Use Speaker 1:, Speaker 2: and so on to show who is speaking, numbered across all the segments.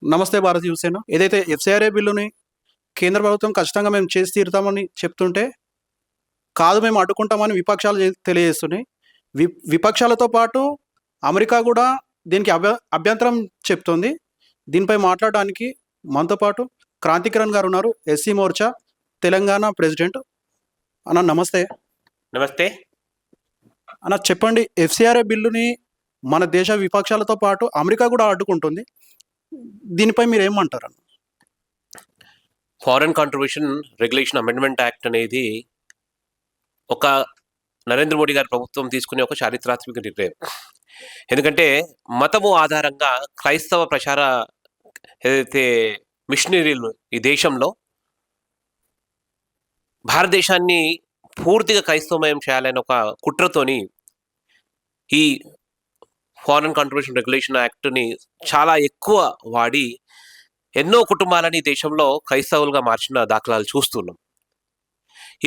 Speaker 1: నమస్తే భారత్ యువసేన. ఏదైతే ఎఫ్‌సిఆర్‌ఏ బిల్లుని కేంద్ర ప్రభుత్వం ఖచ్చితంగా మేము చేసి తీరుతామని చెప్తుంటే, కాదు మేము అడ్డుకుంటామని విపక్షాలు తెలియజేస్తున్నాయి. విపక్షాలతో పాటు అమెరికా గూడా దీనికి అభ్యంతరం చెప్తోంది. దీనిపై మాట్లాడడానికి మనతో పాటు క్రాంతికిరణ్ గారున్నారు. SC Morcha Telangana president. అన్న నమస్తే.
Speaker 2: నమస్తే.
Speaker 1: అన్న చెప్పండి, ఎఫ్‌సిఆర్‌ఏ బిల్లుని మన దేశ విపక్షాలతో పాటు అమెరికా గూడా అడ్డుకుంటుంది. దీనిపై మీరేమంటారన్న?
Speaker 2: Foreign contribution regulation amendment act అనేది ఒక నరేంద్ర మోడీ గారి ప్రభుత్వం తీసుకునే ఒక చారిత్రాత్మక నిర్ణయం. ఎందుకంటే మతము ఆధారంగా క్రైస్తవ ప్రచార ఏదైతే మిషనరీలు ఈ దేశంలో భారతదేశాన్ని పూర్తిగా క్రైస్తవమయం చేయాలని ఒక కుట్రతోని ఈ ఫారెన్ కాంట్రిబ్యూషన్ రెగ్యులేషన్ యాక్ట్ని చాలా ఎక్కువ వాడి ఎన్నో కుటుంబాలని దేశంలో క్రైస్తవులుగా మార్చిన దాఖలాలు చూస్తున్నాం.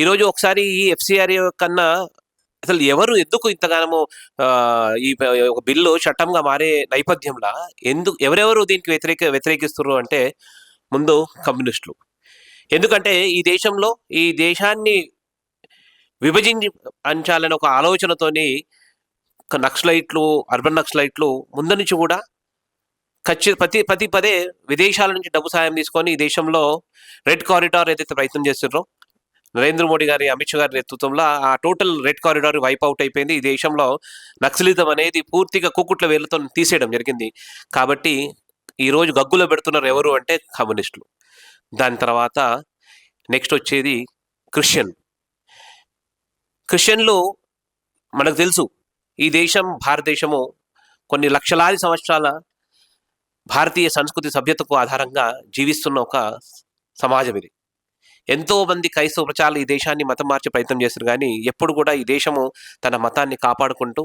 Speaker 2: ఈరోజు ఒకసారి ఈ ఎఫ్‌సిఆర్‌ఏ కన్నా అసలు ఎవరు ఎందుకు ఇంతగానము ఈ ఒక బిల్లు చట్టంగా మారే నేపథ్యంలో ఎవరెవరు దీనికి వ్యతిరేకిస్తున్నారు అంటే ముందు కమ్యూనిస్టులు. ఎందుకంటే ఈ దేశాన్ని విభజించి అంచాలని ఒక ఆలోచనతోని నక్సలైట్లు, అర్బన్ నక్సలైట్లు ముందు నుంచి కూడా పదే విదేశాల నుంచి డబ్బు సాయం తీసుకొని ఈ దేశంలో రెడ్ కారిడార్ ఏదైతే ప్రయత్నం చేస్తున్నారో నరేంద్ర మోడీ గారి, అమిత్ షా గారి నేతృత్వంలో ఆ total red corridor wipe out అయిపోయింది. ఈ దేశంలో నక్సలిజం అనేది పూర్తిగా కూకుట్ల వేళ్లతో తీసేయడం జరిగింది. కాబట్టి ఈరోజు గగ్గులో పెడుతున్నారు ఎవరు అంటే కమ్యూనిస్టులు. దాని తర్వాత నెక్స్ట్ వచ్చేది క్రిస్టియన్లు. మనకు తెలుసు ఈ భారతదేశము కొన్ని లక్షలాది సంవత్సరాల భారతీయ సంస్కృతి సభ్యతకు ఆధారంగా జీవిస్తున్న ఒక సమాజం ఇది. ఎంతో మంది క్రైస్తవ ప్రచారాలు ఈ దేశాన్ని మతం మార్చే ప్రయత్నం చేస్తారు, కానీ ఎప్పుడు కూడా ఈ దేశము తన మతాన్ని కాపాడుకుంటూ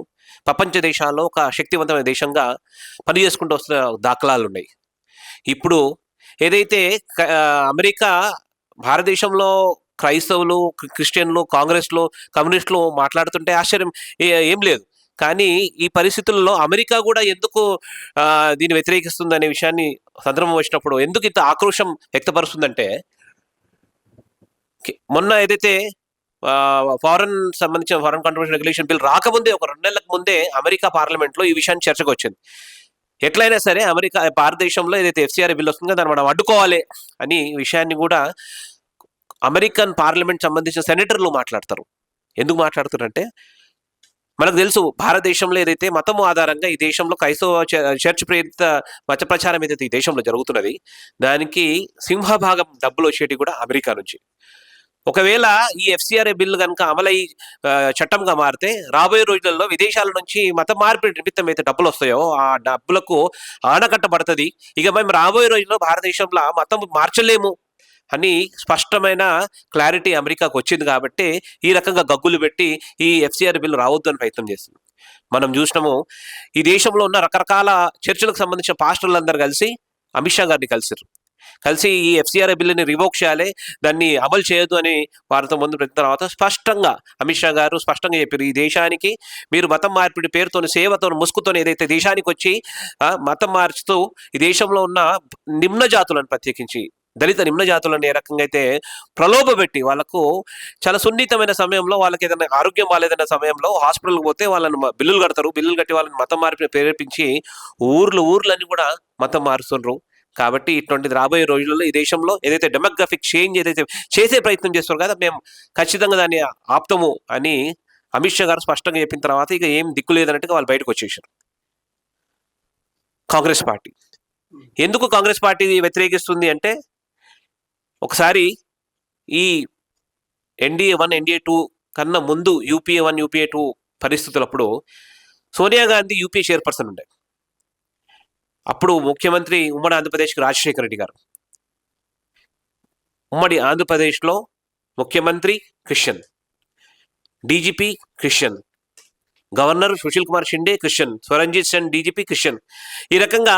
Speaker 2: ప్రపంచ దేశాల్లో ఒక శక్తివంతమైన దేశంగా పనిచేసుకుంటూ వస్తున్న దాఖలాలు ఉన్నాయి. ఇప్పుడు ఏదైతే అమెరికా భారతదేశంలో క్రైస్తవులు, క్రిస్టియన్లు, కాంగ్రెస్లు, కమ్యూనిస్టులు మాట్లాడుతుంటే ఆశ్చర్యం ఏం లేదు. కానీ ఈ పరిస్థితుల్లో అమెరికా కూడా ఎందుకు దీన్ని వ్యతిరేకిస్తుంది అనే విషయాన్ని సందర్భం వచ్చినప్పుడు ఎందుకు ఇంత ఆక్రోశం వ్యక్తపరుస్తుందంటే, మొన్న ఏదైతే సంబంధించిన ఫారెన్ కాంట్రిబ్యూషన్ రెగ్యులేషన్ బిల్ రాకముందే ఒక 2 నెలలకు ముందే అమెరికా పార్లమెంట్లో ఈ విషయాన్ని చర్చకు వచ్చింది. ఎట్లయినా సరే భారతదేశంలో ఏదైతే ఎఫ్‌సిఆర్‌ఏ బిల్ వస్తుందో దాన్ని మనం అడ్డుకోవాలి అని విషయాన్ని కూడా అమెరికన్ పార్లమెంట్ సంబంధించిన సెనేటర్లు మాట్లాడతారు. ఎందుకు మాట్లాడుతారంటే, మనకు తెలుసు భారతదేశంలో ఏదైతే మతము ఆధారంగా ఈ దేశంలో క్రైస్తవ చర్చ్ ప్రేరిత మత ప్రచారం ఏదైతే ఈ దేశంలో జరుగుతున్నది, దానికి సింహభాగం డబ్బులు వచ్చేటి కూడా అమెరికా నుంచి. ఒకవేళ ఈ ఎఫ్‌సిఆర్‌ఏ బిల్లు కనుక అమలై చట్టంగా మారితే రాబోయే రోజులలో విదేశాల నుంచి మత మార్పిడి నిమిత్తం అయితే డబ్బులు వస్తాయో ఆ డబ్బులకు ఆనకట్టబడుతుంది. ఇక మేము రాబోయే రోజుల్లో భారతదేశంలో మతం మార్చలేము అని స్పష్టమైన క్లారిటీ అమెరికాకు వచ్చింది. కాబట్టి ఈ రకంగా గగ్గులు పెట్టి ఈ ఎఫ్‌సిఆర్‌ఏ బిల్లు రావద్దు అని ప్రయత్నం చేస్తుంది. మనం చూసినాము, ఈ దేశంలో ఉన్న రకరకాల చర్చలకు సంబంధించిన పాస్టర్లందరూ కలిసి అమిత్ షా గారిని కలిసి ఈ ఎఫ్‌సిఆర్‌ఏ బిల్లుని రివోక్ చేయాలి, దాన్ని అమలు చేయొద్దు అని వారితో ముందు పెట్టిన తర్వాత స్పష్టంగా అమిత్ షా గారు స్పష్టంగా చెప్పారు, ఈ దేశానికి మీరు మతం మార్పిడి పేరుతో సేవతో ముసుగుతో ఏదైతే దేశానికి వచ్చి మతం మార్చుతూ ఈ దేశంలో ఉన్న నిమ్న జాతులను, ప్రత్యేకించి దళిత నిమ్న జాతులను ఏ రకంగా అయితే ప్రలోభపెట్టి వాళ్ళకు చాలా సున్నితమైన సమయంలో వాళ్ళకి ఏదైనా ఆరోగ్యం బాగాలేదన్న సమయంలో హాస్పిటల్కి పోతే వాళ్ళని బిల్లులు కడతారు, బిల్లులు కట్టి వాళ్ళని మతం మార్పిడి ప్రేరేపించి ఊర్లన్నీ కూడా మతం మారుస్తున్నారు. కాబట్టి ఇటువంటిది రాబోయే రోజుల్లో ఈ దేశంలో ఏదైతే డెమోగ్రఫిక్ చేంజ్ ఏదైతే చేసే ప్రయత్నం చేస్తున్నారు కదా, మేము ఖచ్చితంగా దాన్ని ఆపుతాము అని అమిత్ షా గారు స్పష్టంగా చెప్పిన తర్వాత ఇక ఏం దిక్కు లేదన్నట్టుగా వాళ్ళు బయటకు వచ్చేసారు. కాంగ్రెస్ పార్టీ ఎందుకు కాంగ్రెస్ పార్టీ వ్యతిరేకిస్తుంది అంటే, ఒకసారి ఈ ఎన్డీఏ 1, ఎన్డీఏ 2 కన్నా ముందు యూపీఏ 1, యూపీఏ 2 పరిస్థితులప్పుడు సోనియా గాంధీ యూపీఏ చైర్పర్సన్ ఉండే. అప్పుడు ముఖ్యమంత్రి ఉమ్మడి ఆంధ్రప్రదేశ్కి రాజశేఖర రెడ్డి గారు. ఉమ్మడి ఆంధ్రప్రదేశ్లో ముఖ్యమంత్రి Christian, DGP Christian, governor Sushil Kumar Shinde Christian, Swaranjit Sen DGP Christian. ఈ రకంగా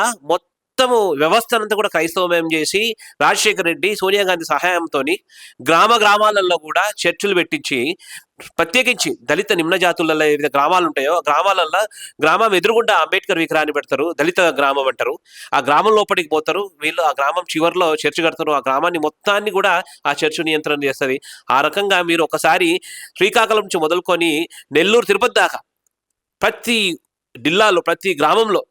Speaker 2: మొత్తము వ్యవస్థనంతా కూడా క్రైస్తవమయం చేసి రాజశేఖర రెడ్డి సోనియా గాంధీ సహాయంతో గ్రామాలలో కూడా చర్చిలు పెట్టించి ప్రత్యేకించి దళిత నిమ్న జాతులలో ఏదైతే గ్రామాలు ఉంటాయో ఆ గ్రామాలలో గ్రామం ఎదురుగుండా అంబేద్కర్ విగ్రహాన్ని పెడతారు, దళిత గ్రామం అంటారు. ఆ గ్రామం లోపలికి పోతారు వీళ్ళు, ఆ గ్రామం చివరిలో చర్చి కడతారు, ఆ గ్రామాన్ని మొత్తాన్ని కూడా ఆ చర్చి నియంత్రణ చేస్తుంది. ఆ రకంగా మీరు ఒకసారి శ్రీకాకుళం నుంచి మొదలుకొని నెల్లూరు తిరుపతి దాకా ప్రతి జిల్లాలో ప్రతి గ్రామంలో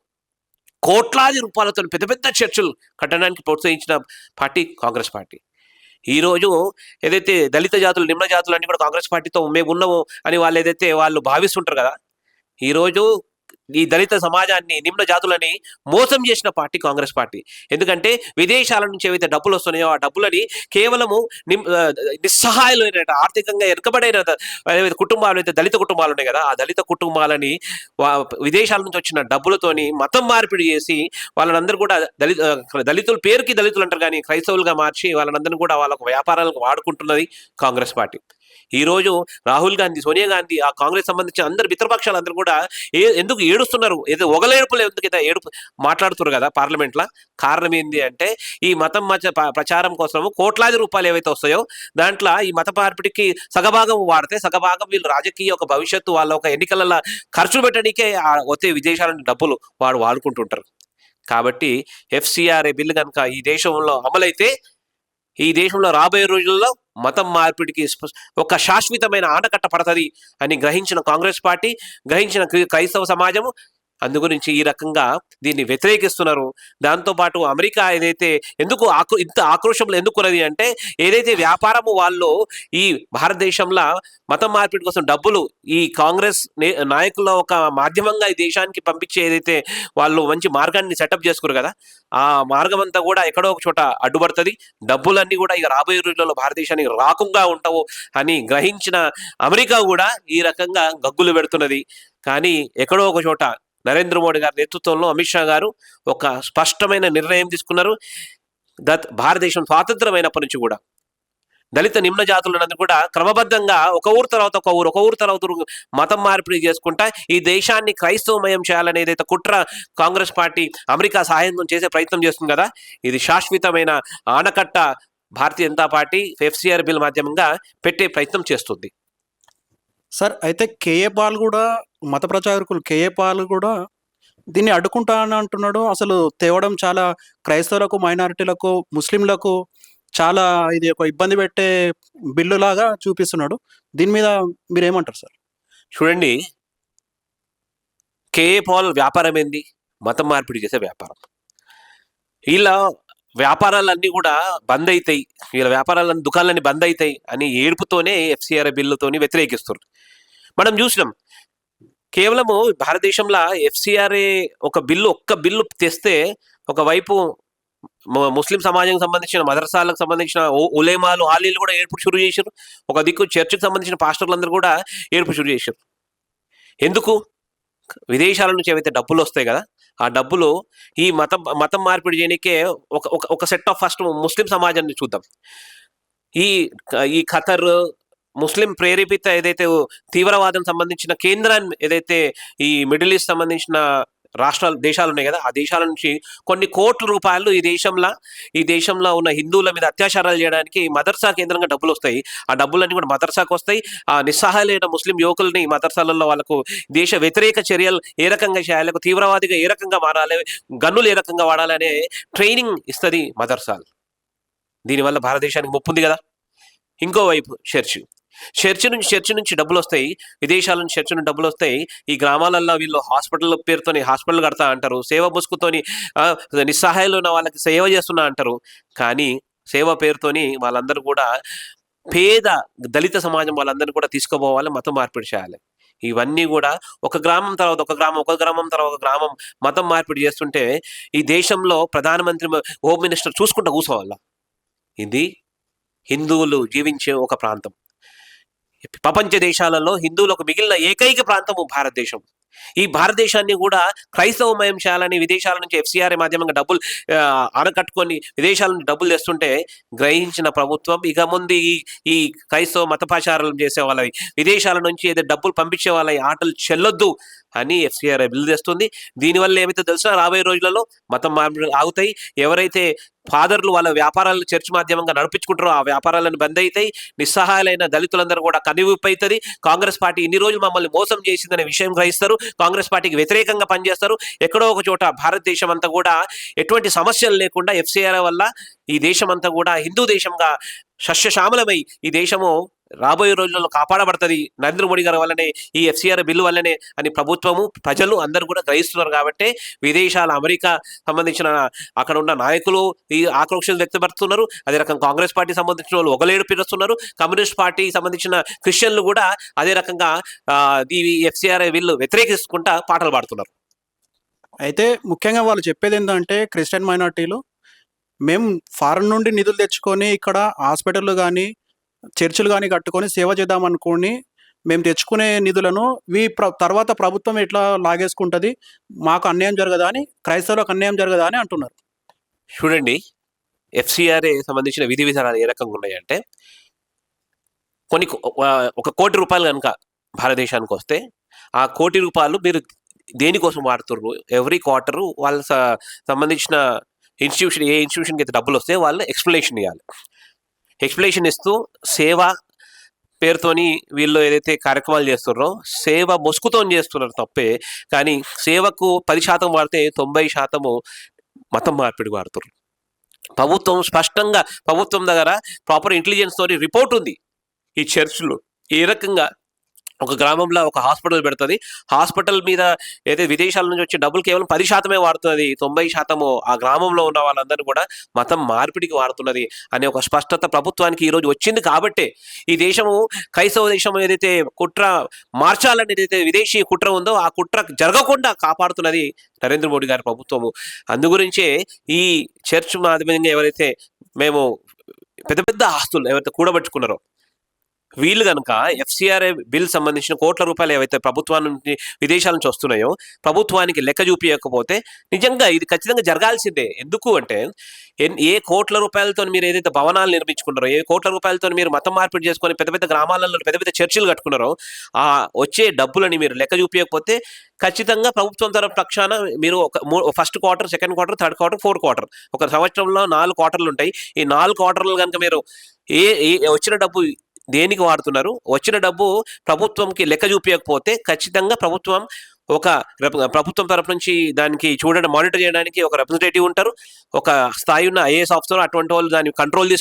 Speaker 2: కోట్లాది రూపాయలతో పెద్ద పెద్ద చర్చలు కట్టడానికి ప్రోత్సహించిన పార్టీ కాంగ్రెస్ పార్టీ. ఈరోజు ఏదైతే దళిత జాతులు నిమ్న జాతులు అన్ని కూడా కాంగ్రెస్ పార్టీతో మేము ఉన్నాము అని వాళ్ళు ఏదైతే వాళ్ళు భావిస్తుంటారు కదా, ఈరోజు ఈ దళిత సమాజాన్ని నిమ్న జాతులని మోసం చేసిన పార్టీ కాంగ్రెస్ పార్టీ. ఎందుకంటే విదేశాల నుంచి ఏవైతే డబ్బులు వస్తున్నాయో ఆ డబ్బులని కేవలము నిస్సహాయులైన ఆర్థికంగా వెనుకబడైన కుటుంబాలు అయితే దళిత కుటుంబాలు ఉన్నాయి కదా, ఆ దళిత కుటుంబాలని విదేశాల నుంచి వచ్చిన డబ్బులతోని మతం మార్పిడి చేసి వాళ్ళందరూ కూడా దళితుల పేరుకి దళితులు అంటారు కానీ క్రైస్తవులుగా మార్చి వాళ్ళందరినీ కూడా వాళ్ళకు వ్యాపారాలకు వాడుకుంటున్నది కాంగ్రెస్ పార్టీ. ఈరోజు రాహుల్ గాంధీ, సోనియా గాంధీ, ఆ కాంగ్రెస్ సంబంధించిన అందరు మిత్రపక్షాలు అందరూ కూడా ఎందుకు ఏడుస్తున్నారు, ఏదో ఒగలేడుపులు ఎందుకైతే ఏడుపు మాట్లాడుతున్నారు కదా పార్లమెంట్లో. కారణం ఏంటి అంటే ఈ మతం ప్రచారం కోసం కోట్లాది రూపాయలు ఏవైతే వస్తాయో దాంట్లో ఈ మత మార్పిడికి సగభాగం వాడితే సగభాగం వీళ్ళు రాజకీయ ఒక భవిష్యత్తు వాళ్ళ ఒక ఎన్నికలలో ఖర్చు పెట్టడానికే వచ్చే విదేశాల డబ్బులు వాడుకుంటుంటారు. కాబట్టి ఎఫ్సిఆర్ఏ బిల్లు కనుక ఈ దేశంలో అమలైతే ఈ దేశంలో రాబోయే రోజుల్లో మతం మార్పిడికి ఒక శాశ్వతమైన ఆనకట్ట పడుతుంది అని గ్రహించిన కాంగ్రెస్ పార్టీ, గ్రహించిన క్రైస్తవ సమాజము అందుగురించి ఈ రకంగా దీన్ని వ్యతిరేకిస్తున్నారు. దాంతోపాటు అమెరికా ఏదైతే ఎందుకు ఇంత ఆక్రోశంలో ఎందుకున్నది అంటే ఏదైతే వ్యాపారము వాళ్ళు ఈ భారతదేశంలో మతం మార్పిడి కోసం డబ్బులు ఈ కాంగ్రెస్ నాయకుల ఒక మాధ్యమంగా ఈ దేశానికి పంపించే ఏదైతే వాళ్ళు మంచి మార్గాన్ని సెటప్ చేసుకున్నారు కదా, ఆ మార్గం అంతా కూడా ఎక్కడో ఒక చోట అడ్డుపడుతుంది. డబ్బులన్నీ కూడా ఇక రాబోయే రోజులలో భారతదేశానికి రాకుండా ఉంటావు అని గ్రహించిన అమెరికా కూడా ఈ రకంగా గగ్గులు పెడుతున్నది. కానీ ఎక్కడో ఒక చోట నరేంద్ర మోడీ గారి నేతృత్వంలో అమిత్ షా గారు ఒక స్పష్టమైన నిర్ణయం తీసుకున్నారు. భారతదేశం స్వాతంత్రమైనప్పటి నుంచి కూడా దళిత నిమ్న జాతులందరూ కూడా క్రమబద్ధంగా ఒక ఊరు తర్వాత మతం మార్పిడి చేసుకుంటా ఈ దేశాన్ని క్రైస్తవమయం చేయాలని ఏదైతే కుట్ర కాంగ్రెస్ పార్టీ అమెరికా సహాయంతో చేసే ప్రయత్నం చేస్తుంది కదా, ఇది శాశ్వతమైన ఆనకట్ట Bharatiya Janata party FCR bill మాధ్యమంగా పెట్టే ప్రయత్నం చేస్తుంది.
Speaker 1: సార్ అయితే కేఏ పాల్ కూడా మత ప్రచారకులు కేఏ పాల్ కూడా దీన్ని అడ్డుకుంటా అని అంటున్నాడు. అసలు తేవడం చాలా క్రైస్తవులకు, మైనారిటీలకు, ముస్లింలకు చాలా ఇది ఒక ఇబ్బంది పెట్టే బిల్లు లాగా చూపిస్తున్నాడు. దీని మీద మీరేమంటారు సార్?
Speaker 2: చూడండి, కేఏ పాల్ వ్యాపారం ఏంది? మతం మార్పిడి చేసే వ్యాపారం. వీళ్ళ వ్యాపారాలన్నీ కూడా బంద్ అవుతాయి, వీళ్ళ వ్యాపారాలన్నీ దుకాణాలన్నీ బంద్ అవుతాయి అని ఏడుపుతోనే ఎఫ్సిఆర్ బిల్లుతోని వ్యతిరేకిస్తారు. మనం చూసినాం కేవలము భారతదేశంలో ఎఫ్సిఆర్ఏ ఒక్క బిల్లు తెస్తే ఒకవైపు ముస్లిం సమాజానికి సంబంధించిన మదర్సాలకు సంబంధించిన ఉలేమాలు ఆలీలు కూడా ఏడుపు షురు చేశారు, ఒక దిక్కు చర్చికి సంబంధించిన పాస్టర్లందరూ కూడా ఏడుపు షురు చేశారు. ఎందుకు? విదేశాల నుంచి ఏవైతే డబ్బులు వస్తాయి కదా, ఆ డబ్బులు ఈ మతం మార్పిడి చేయడానికే ఒక సెట్ ఆఫ్ ఫస్ట్ ముస్లిం సమాజాన్ని చూద్దాం. ఈ ఖతర్ ముస్లిం ప్రేరేపిత ఏదైతే తీవ్రవాదం సంబంధించిన కేంద్రాన్ని ఏదైతే ఈ మిడిల్ ఈస్ట్ సంబంధించిన దేశాలు ఉన్నాయి కదా, ఆ దేశాల నుంచి కొన్ని కోట్ల రూపాయలు ఈ దేశంలో ఉన్న హిందువుల మీద అత్యాచారాలు చేయడానికి మదర్సా కేంద్రంగా డబ్బులు వస్తాయి. ఆ డబ్బులన్నీ కూడా మదర్సాకు వస్తాయి. ఆ నిస్సహాయులైన ముస్లిం యువకుల్ని మదర్సాలలో వాళ్ళకు దేశ వ్యతిరేక చర్యలు ఏ రకంగా చేయాలి, తీవ్రవాదిగా ఏ రకంగా మారాలి, గన్నులు ఏ రకంగా వాడాలి అనే ట్రైనింగ్ ఇస్తుంది మదర్సాలు. దీనివల్ల భారతదేశానికి ముప్పు ఉంది కదా. ఇంకోవైపు చర్చి నుంచి డబ్బులు వస్తాయి, విదేశాల నుంచి చర్చి నుంచి డబ్బులు వస్తాయి. ఈ గ్రామాలలో వీళ్ళు హాస్పిటల్ పేరుతోని హాస్పిటల్ కడతా అంటారు, సేవ ముసుగుతోని నిస్సహాయాలు ఉన్న వాళ్ళకి సేవ చేస్తున్నా అంటారు. కానీ సేవ పేరుతోని వాళ్ళందరూ కూడా పేద దళిత సమాజం వాళ్ళందరూ కూడా తీసుకుపోవాలి, మతం మార్పిడి చేయాలి. ఇవన్నీ కూడా ఒక గ్రామం తర్వాత ఒక గ్రామం మతం మార్పిడి చేస్తుంటే ఈ దేశంలో ప్రధానమంత్రి, హోమ్ మినిస్టర్ చూసుకుంటూ కూర్చోవాల. ఇది హిందువులు జీవించే ఒక ప్రాంతం. ప్రపంచ దేశాలలో హిందువులకు మిగిలిన ఏకైక ప్రాంతము భారతదేశం. ఈ భారతదేశాన్ని కూడా క్రైస్తవమయం చేయాలని విదేశాల నుంచి ఎఫ్సిఆర్ఏ మాధ్యమంగా డబ్బులు ఆనకట్టుకొని విదేశాల నుంచి డబ్బులు తెస్తుంటే గ్రహించిన ప్రభుత్వం ఇక ముందు ఈ క్రైస్తవ మతపాచారాలు చేసే వాళ్ళవి, విదేశాల నుంచి ఏదో డబ్బులు పంపించే వాళ్ళ ఆటలు చెల్లొద్దు అని ఎఫ్సిఆర్ఐ బిల్లు తెస్తుంది. దీనివల్ల ఏమైతే తెలిసినా రాబోయే రోజులలో మతం మార్పులు ఆగుతాయి. ఎవరైతే ఫాదర్లు వాళ్ళ వ్యాపారాలను చర్చ్ మాధ్యమంగా నడిపించుకుంటారో ఆ వ్యాపారాలను బంద్ అవుతాయి. నిస్సహాయాలైన దళితులందరూ కూడా కనువిప్పు అవుతుంది. కాంగ్రెస్ పార్టీ ఇన్ని రోజులు మమ్మల్ని మోసం చేసిందనే విషయం గ్రహిస్తారు. కాంగ్రెస్ పార్టీకి వ్యతిరేకంగా పనిచేస్తారు. ఎక్కడో ఒక చోట భారతదేశం అంతా కూడా ఎటువంటి సమస్యలు లేకుండా ఎఫ్సిఆర్ఐ వల్ల ఈ దేశం అంతా కూడా హిందూ దేశంగా సస్యశ్యామలమై ఈ దేశము రాబోయే రోజుల్లో కాపాడబడుతుంది నరేంద్ర మోడీ గారి వల్లనే, ఈ ఎఫ్సిఆర్ బిల్లు వల్లనే అని ప్రభుత్వము ప్రజలు అందరూ కూడా గ్రహిస్తున్నారు. కాబట్టి విదేశాల అమెరికా సంబంధించిన అక్కడ ఉన్న నాయకులు ఈ ఆక్రోశాలు వ్యక్తపరుస్తున్నారు. అదే రకంగా కాంగ్రెస్ పార్టీ సంబంధించిన వాళ్ళు ఒకలేడు పిలుస్తున్నారు. కమ్యూనిస్ట్ పార్టీ సంబంధించిన క్రిస్టియన్లు కూడా అదే రకంగా ఈ ఎఫ్సిఆర్ఐ బిల్లు వ్యతిరేకించుకుంటా పాటలు పాడుతున్నారు.
Speaker 1: అయితే ముఖ్యంగా వాళ్ళు చెప్పేది ఏంటంటే క్రిస్టియన్ మైనార్టీలు మేము ఫారెన్ నుండి నిధులు తెచ్చుకొని ఇక్కడ హాస్పిటళ్ళు కానీ చర్చిలు కానీ కట్టుకొని సేవ చేద్దాం అనుకోని మేము తెచ్చుకునే నిధులను తర్వాత ప్రభుత్వం ఎట్లా లాగేసుకుంటుంది, మాకు అన్యాయం జరగదా అని, క్రైస్తవులకు అన్యాయం జరగదా అని అంటున్నారు.
Speaker 2: చూడండి, ఎఫ్సిఆర్ఏ సంబంధించిన విధి విధానాలు ఏ రకంగా ఉన్నాయంటే, కొన్ని ఒక కోటి రూపాయలు కనుక భారతదేశానికి వస్తే ఆ కోటి రూపాయలు మీరు దేనికోసం వాడుతున్నారు? ఎవ్రీ క్వార్టరు వాళ్ళ సంబంధించిన ఇన్స్టిట్యూషన్, ఏ ఇన్స్టిట్యూషన్కి అయితే డబ్బులు వస్తే వాళ్ళు ఎక్స్ప్లెనేషన్ ఇవ్వాలి. ఎక్స్ప్లెనేషన్ ఇస్తూ సేవ పేరుతోని వీళ్ళు ఏదైతే కార్యక్రమాలు చేస్తున్నారో సేవ మొసుకుతో చేస్తున్నారు తప్పే. కానీ సేవకు 10% వాడితే 90% మతం మార్పిడి వాడుతున్నారు. ప్రభుత్వం స్పష్టంగా ప్రభుత్వం దగ్గర ప్రాపర్ ఇంటెలిజెన్స్ తోని రిపోర్ట్ ఉంది. ఈ చర్చ్లు ఏ రకంగా ఒక గ్రామంలో ఒక హాస్పిటల్ పెడుతుంది, హాస్పిటల్ మీద ఏదైతే విదేశాల నుంచి వచ్చే డబ్బులు కేవలం 10% వాడుతుంది, 90% ఆ గ్రామంలో ఉన్న వాళ్ళందరూ కూడా మతం మార్పిడికి వాడుతున్నది అనే ఒక స్పష్టత ప్రభుత్వానికి ఈరోజు వచ్చింది. కాబట్టే ఈ దేశము క్రైస్తవ దేశం ఏదైతే కుట్ర మార్చాలని ఏదైతే విదేశీ కుట్ర ఉందో ఆ కుట్ర జరగకుండా కాపాడుతున్నది నరేంద్ర మోడీ గారి ప్రభుత్వము. అందుగురించే ఈ చర్చ్ మాధ్యమంగా ఎవరైతే మేము పెద్ద పెద్ద ఆస్తులు ఎవరైతే కూడబెట్టుకున్నారో వీళ్ళు కనుక ఎఫ్సిఆర్ఐ బిల్ సంబంధించిన కోట్ల రూపాయలు ఏవైతే ప్రభుత్వం నుంచి విదేశాల నుంచి వస్తున్నాయో ప్రభుత్వానికి లెక్క చూపించకపోతే నిజంగా ఇది ఖచ్చితంగా జరగాల్సిందే. ఎందుకు అంటే ఏ కోట్ల రూపాయలతో మీరు ఏదైతే భవనాలు నిర్మించుకున్నారో, ఏ కోట్ల రూపాయలతో మీరు మతం మార్పిడి చేసుకొని పెద్ద పెద్ద గ్రామాలలో పెద్ద పెద్ద చర్చిలు కట్టుకున్నారో ఆ వచ్చే డబ్బులని మీరు లెక్క చూపించకపోతే ఖచ్చితంగా ప్రభుత్వం తరఫు పక్షాన మీరు first quarter, second quarter, third quarter, fourth quarter, ఒక సంవత్సరంలో 4 క్వార్టర్లు ఉంటాయి. ఈ 4 క్వార్టర్లు కనుక మీరు వచ్చిన డబ్బు దేనికి వాడుతున్నారు, వచ్చిన డబ్బు ప్రభుత్వంకి లెక్క చూపించకపోతే ఖచ్చితంగా ప్రభుత్వం తరపు నుంచి దానికి చూడడం, మానిటర్ చేయడానికి ఒక రిప్రజెంటేటివ్ ఉంటారు, ఒక స్థాయి ఉన్న ఐఏఎస్ ఆఫీసర్, అటువంటి వాళ్ళు దాన్ని కంట్రోల్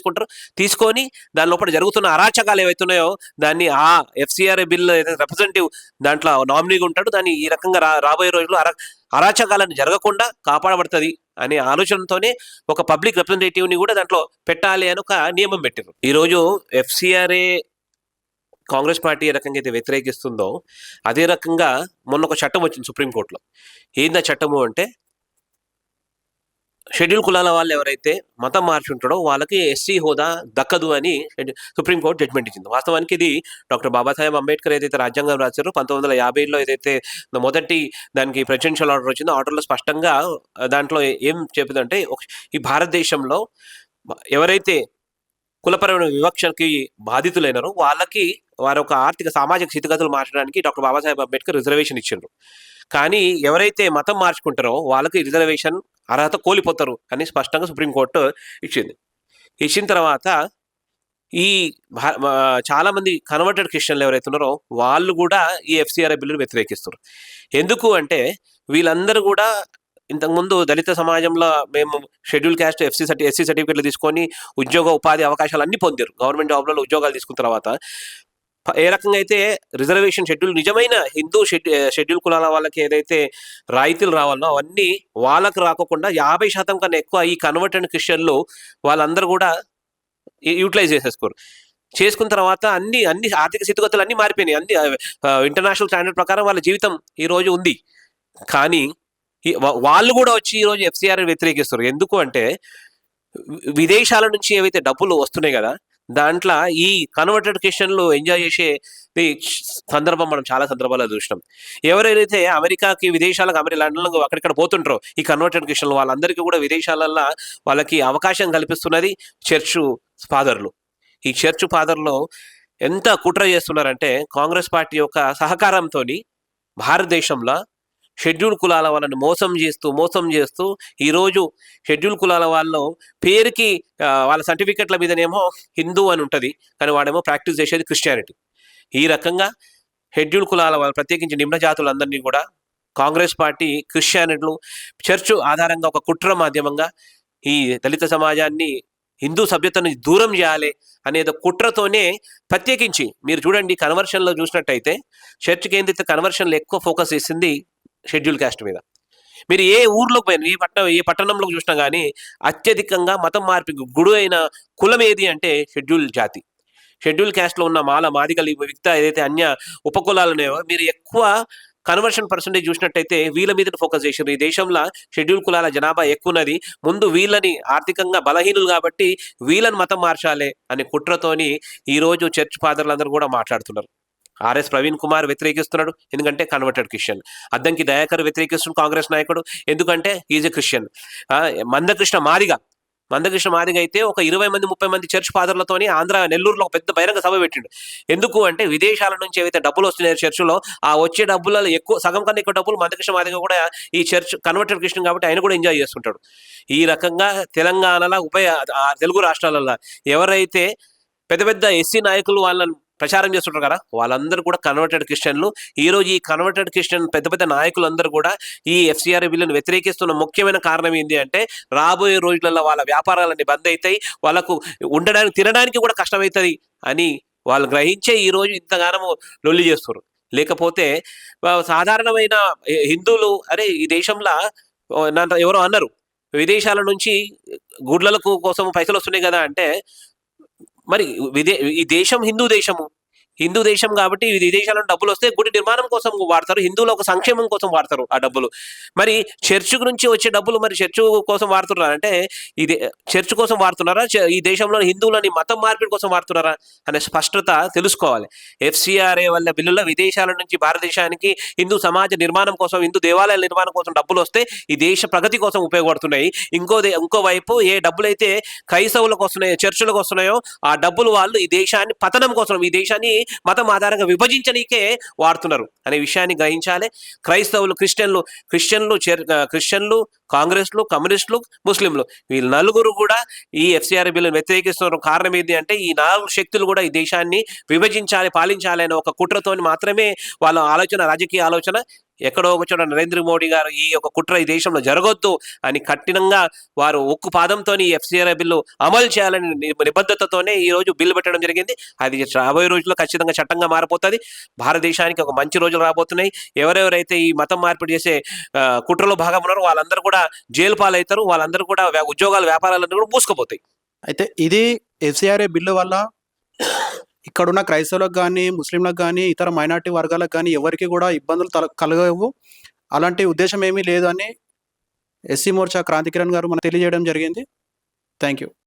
Speaker 2: తీసుకొని దాని లోపల జరుగుతున్న అరాచకాలు ఏవైతున్నాయో దాన్ని ఆ ఎఫ్సిఆర్ఐ బిల్ ఏదైతే రిప్రజెంటేటివ్ దాంట్లో నామినీగా ఉంటాడు, దాన్ని ఈ రకంగా రాబోయే రోజుల్లో అరాచకాలను జరగకుండా కాపాడబడుతుంది అనే ఆలోచనతోనే ఒక పబ్లిక్ రిప్రజెంటేటివ్ని కూడా దాంట్లో పెట్టాలి అని ఒక నియమం పెట్టారు. ఈరోజు ఎఫ్సిఆర్ఏ కాంగ్రెస్ పార్టీ ఏ రకంగా అయితే వ్యతిరేకిస్తుందో అదే రకంగా మొన్న ఒక చట్టం వచ్చింది సుప్రీంకోర్టులో. ఏందా చట్టము అంటే, షెడ్యూల్ కులాల వాళ్ళు ఎవరైతే మతం మార్చి ఉంటాడో వాళ్ళకి ఎస్సీ హోదా దక్కదు అని సుప్రీంకోర్టు జడ్జ్మెంట్ ఇచ్చింది. వాస్తవానికి ఇది డాక్టర్ బాబాసాహెబ్ అంబేద్కర్ ఏదైతే రాజ్యాంగం రాశారో 1950లో ఏదైతే మొదటి దానికి ప్రెసిడెన్షియల్ ఆర్డర్ వచ్చిందో ఆర్డర్లో స్పష్టంగా దాంట్లో ఏం చెప్తుందంటే, ఈ భారతదేశంలో ఎవరైతే కులపరమైన వివక్షకి బాధితులైనారో వాళ్ళకి వారి ఒక ఆర్థిక సామాజిక స్థితిగతులు మార్చడానికి డాక్టర్ బాబాసాహెబ్ అంబేద్కర్ రిజర్వేషన్ ఇచ్చిండ్రు. కానీ ఎవరైతే మతం మార్చుకుంటారో వాళ్ళకి రిజర్వేషన్ అర్హత కోల్పోతారు అని స్పష్టంగా సుప్రీంకోర్టు ఇచ్చిన తర్వాత ఈ చాలా మంది కన్వర్టెడ్ క్రిస్టియన్లు ఎవరైతే ఉన్నారో వాళ్ళు కూడా ఈ ఎఫ్సిఆర్ఐ బిల్లును వ్యతిరేకిస్తారు. ఎందుకు అంటే వీళ్ళందరూ కూడా ఇంతకుముందు దళిత సమాజంలో మేము షెడ్యూల్ క్యాస్ట్ ఎస్సీ సర్టిఫికేట్లు తీసుకొని ఉద్యోగ ఉపాధి అవకాశాలు అన్ని పొందారు. గవర్నమెంట్ జాబ్లలో ఉద్యోగాలు తీసుకున్న తర్వాత ఏ రకంగా అయితే రిజర్వేషన్ షెడ్యూల్ నిజమైన హిందూ షెడ్యూల్ కులాల వాళ్ళకి ఏదైతే రాయితీలు రావాలో అవన్నీ వాళ్ళకు రాకుండా 50% కన్నా ఎక్కువ ఈ కన్వర్టెడ్ క్రిస్టియన్లు వాళ్ళందరూ కూడా యూటిలైజ్ చేసుకున్న తర్వాత అన్ని ఆర్థిక స్థితిగతులు అన్నీ మారిపోయినాయి. అన్ని ఇంటర్నేషనల్ స్టాండర్డ్ ప్రకారం వాళ్ళ జీవితం ఈరోజు ఉంది. కానీ వాళ్ళు కూడా వచ్చి ఈరోజు ఎఫ్సిఆర్ వ్యతిరేకిస్తారు. ఎందుకు అంటే విదేశాల నుంచి ఏవైతే డబ్బులు వస్తున్నాయి కదా దాంట్లో ఈ కన్వర్టెడ్ క్రిస్టియన్లు ఎంజాయ్ చేసే సందర్భం మనం చాలా సందర్భాల్లో చూసినాం. ఎవరైతే అమెరికాకి విదేశాలకు లండన్లకు అక్కడిక్కడ పోతుంటారో ఈ కన్వర్టెడ్ క్రిస్టియన్లు వాళ్ళందరికీ కూడా విదేశాలల్లో వాళ్ళకి అవకాశం కల్పిస్తున్నది చర్చు ఫాదర్లు. ఈ చర్చు ఫాదర్లు ఎంత కుట్ర చేస్తున్నారంటే కాంగ్రెస్ పార్టీ యొక్క సహకారంతో భారతదేశంలో షెడ్యూల్ కులాల వాళ్ళని మోసం చేస్తూ ఈరోజు షెడ్యూల్ కులాల వాళ్ళు పేరుకి వాళ్ళ సర్టిఫికెట్ల మీదనేమో హిందూ అని ఉంటుంది, కానీ వాడేమో ప్రాక్టీస్ చేసేది క్రిస్టియానిటీ. ఈ రకంగా షెడ్యూల్ కులాల వాళ్ళు ప్రత్యేకించి నిమ్న జాతులందరినీ కూడా కాంగ్రెస్ పార్టీ క్రిస్టియానిట్లు చర్చ్ ఆధారంగా ఒక కుట్ర మాధ్యమంగా ఈ దళిత సమాజాన్ని హిందూ సభ్యతను దూరం చేయాలి అనేది కుట్రతోనే ప్రత్యేకించి మీరు చూడండి కన్వర్షన్లో చూసినట్టయితే చర్చ్ కేంద్రిత కన్వర్షన్లో ఎక్కువ ఫోకస్ చేసింది షెడ్యూల్ క్యాస్ట్ మీద. మీరు ఏ ఊర్లోకి పోయిన ఏ పట్టణంలోకి చూసినా కానీ అత్యధికంగా మతం మార్పికి గుడి అయిన కులం ఏది అంటే షెడ్యూల్ జాతి. షెడ్యూల్ క్యాస్ట్లో ఉన్న మాదిగలు మిగతా ఏదైతే అన్య ఉపకులాలు ఉన్నాయో మీరు ఎక్కువ కన్వర్షన్ పర్సెంటేజ్ చూసినట్టయితే వీళ్ళ మీద ఫోకస్ చేశారు. ఈ దేశంలో షెడ్యూల్ కులాల జనాభా ఎక్కువ ఉన్నది, ముందు వీళ్ళని ఆర్థికంగా బలహీనులు కాబట్టి వీళ్ళని మతం మార్చాలి అనే కుట్రతోని ఈరోజు చర్చ్ ఫాదర్లందరూ కూడా మాట్లాడుతున్నారు. ఆర్ఎస్ ప్రవీణ్ కుమార్ వ్యతిరేకిస్తున్నాడు, ఎందుకంటే కన్వర్టెడ్ క్రిస్టియన్. అద్దంకి దయాకర్ వ్యతిరేకిస్తున్నాడు, కాంగ్రెస్ నాయకుడు, ఎందుకంటే is a Christian. Mandakrishna Madiga అయితే ఒక 20 మంది 30 మంది చర్చ్ ఫాదర్లతోని నెల్లూరులో ఒక పెద్ద బహిరంగ సభ పెట్టిండు. ఎందుకు అంటే విదేశాల నుంచి ఏవైతే డబ్బులు వస్తున్నాయో చర్చిలో ఆ వచ్చే డబ్బులలో సగం కన్నా ఎక్కువ డబ్బులు మందకృష్ణ మాదిగ కూడా ఈ చర్చ్ కన్వర్టెడ్ క్రిస్టియన్ కాబట్టి ఆయన కూడా ఎంజాయ్ చేస్తుంటాడు. ఈ రకంగా తెలంగాణలో తెలుగు రాష్ట్రాలలో ఎవరైతే పెద్ద పెద్ద ఎస్సీ నాయకులు వాళ్ళని ప్రచారం చేస్తుంటారు కదా వాళ్ళందరూ కూడా కన్వర్టెడ్ క్రిస్టియన్లు. ఈరోజు ఈ కన్వర్టెడ్ క్రిస్టియన్ పెద్ద పెద్ద నాయకులందరూ కూడా ఈ ఎఫ్సిఆర్ బిల్లును వ్యతిరేకిస్తున్న ముఖ్యమైన కారణం ఏంటి అంటే రాబోయే రోజులలో వాళ్ళ వ్యాపారాలన్నీ బంద్ అవుతాయి, వాళ్ళకు ఉండడానికి తినడానికి కూడా కష్టమవుతుంది అని వాళ్ళు గ్రహించే ఈరోజు ఇంతగానము లొల్లి చేస్తున్నారు. లేకపోతే సాధారణమైన హిందువులు అరే ఈ దేశంలో ఎవరో అన్నారు విదేశాల నుంచి గుడ్లకు కోసం పైసలు వస్తున్నాయి కదా అంటే మరి ఈ దేశం హిందూ దేశం కాబట్టి విదేశాలలో డబ్బులు వస్తే గుడి నిర్మాణం కోసం వాడతారు, హిందువుల ఒక సంక్షేమం కోసం వాడతారు ఆ డబ్బులు. మరి చర్చ్ నుంచి వచ్చే డబ్బులు మరి చర్చ్ కోసం వాడుతున్నారా అంటే ఇది చర్చ్ కోసం వాడుతున్నారా, ఈ దేశంలో హిందువులని మతం మార్పిడి కోసం వాడుతున్నారా అనే స్పష్టత తెలుసుకోవాలి. ఎఫ్సిఆర్ఏ వల్ల బిల్లుల విదేశాల నుంచి భారతదేశానికి హిందూ సమాజ నిర్మాణం కోసం హిందూ దేవాలయాల నిర్మాణం కోసం డబ్బులు వస్తే ఈ దేశ ప్రగతి కోసం ఉపయోగపడుతున్నాయి. ఇంకోవైపు ఏ డబ్బులు అయితే క్రైస్తవులకు వస్తున్నాయో చర్చిలకు వస్తున్నాయో ఆ డబ్బులు వాళ్ళు ఈ దేశాన్ని పతనం కోసం ఈ దేశాన్ని మతం ఆధారంగా విభజించడానికే వాడుతున్నారు అనే విషయాన్ని గ్రహించాలి. క్రైస్తవులు క్రిస్టియన్లు కాంగ్రెస్లు కమ్యూనిస్టులు ముస్లింలు వీళ్ళు నలుగురు కూడా ఈ ఎఫ్సిఆర్ బిల్లును వ్యతిరేకిస్తున్న కారణం ఏంటి అంటే ఈ 4 శక్తులు కూడా ఈ దేశాన్ని విభజించాలి పాలించాలి అనే ఒక కుట్రతోని మాత్రమే వాళ్ళ రాజకీయ ఆలోచన. ఎక్కడో ఒక చోట నరేంద్ర మోడీ గారు ఈ యొక్క కుట్ర ఈ దేశంలో జరగొద్దు అని కఠినంగా వారు ఉక్కు పాదంతో ఎఫ్సిఆర్ బిల్లు అమలు చేయాలని నిబద్ధతతోనే ఈ రోజు బిల్లు పెట్టడం జరిగింది. అది రాబోయే రోజుల్లో ఖచ్చితంగా చట్టంగా మారిపోతుంది. భారతదేశానికి ఒక మంచి రోజులు రాబోతున్నాయి. ఎవరెవరైతే ఈ మతం మార్పిడి చేసే కుట్రలో భాగం ఉన్నారో వాళ్ళందరూ కూడా జైలు పాలవుతారు, వాళ్ళందరూ కూడా ఉద్యోగాలు వ్యాపారాలన్నీ కూడా మూసుకుపోతాయి.
Speaker 1: అయితే ఇది ఎఫ్సిఆర్ఏ బిల్లు వల్ల ఇక్కడున్న క్రైస్తవులకు కానీ ముస్లింలకు కానీ ఇతర మైనార్టీ వర్గాలకు కానీ ఎవరికి కూడా ఇబ్బందులు కలగవు, అలాంటి ఉద్దేశం ఏమీ లేదు అని ఎస్సీ మోర్చా క్రాంతి కిరణ్ గారు మనకు తెలియజేయడం జరిగింది. Thank you.